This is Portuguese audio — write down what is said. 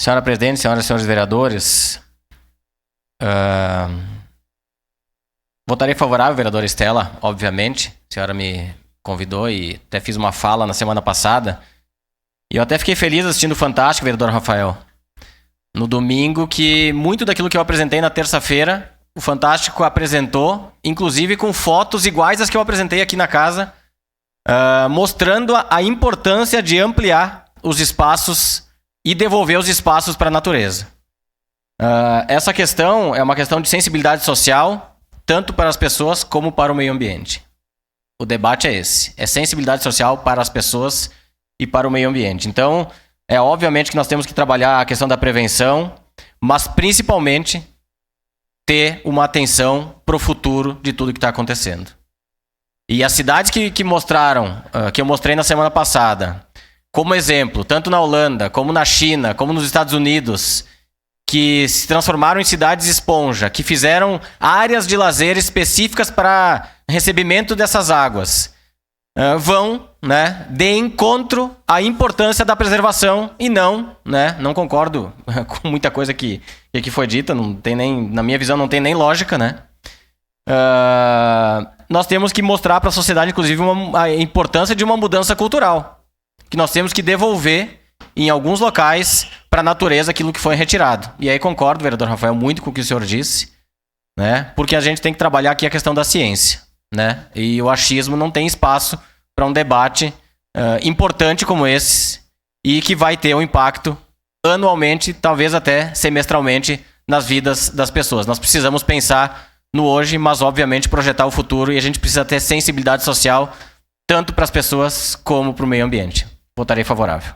Senhora Presidente, senhoras e senhores vereadores, votarei favorável, vereadora Estela, obviamente. A senhora me convidou e até fiz uma fala na semana passada. E eu até fiquei feliz assistindo o Fantástico, vereador Rafael. No domingo, que muito daquilo que eu apresentei na terça-feira, o Fantástico apresentou, inclusive com fotos iguais às que eu apresentei aqui na casa, mostrando a importância de ampliar os espaços e devolver os espaços para a natureza. Essa questão é uma questão de sensibilidade social, tanto para as pessoas como para o meio ambiente. O debate é esse, é sensibilidade social para as pessoas e para o meio ambiente. Então, obviamente que nós temos que trabalhar a questão da prevenção, mas principalmente ter uma atenção para o futuro de tudo que está acontecendo. E as cidades que mostraram, que eu mostrei na semana passada, como exemplo, tanto na Holanda, como na China, como nos Estados Unidos, que se transformaram em cidades esponja, que fizeram áreas de lazer específicas para recebimento dessas águas, vão, de encontro à importância da preservação e não concordo com muita coisa que foi dita, não tem nem, na minha visão não tem nem lógica, nós temos que mostrar para a sociedade, inclusive, a importância de uma mudança cultural, que nós temos que devolver em alguns locais para a natureza aquilo que foi retirado. E aí concordo, vereador Rafael, muito com o que o senhor disse, porque a gente tem que trabalhar aqui a questão da ciência, e o achismo não tem espaço para um debate importante como esse e que vai ter um impacto anualmente, talvez até semestralmente, nas vidas das pessoas. Nós precisamos pensar no hoje, mas obviamente projetar o futuro, e a gente precisa ter sensibilidade social tanto para as pessoas como para o meio ambiente. Votarei favorável.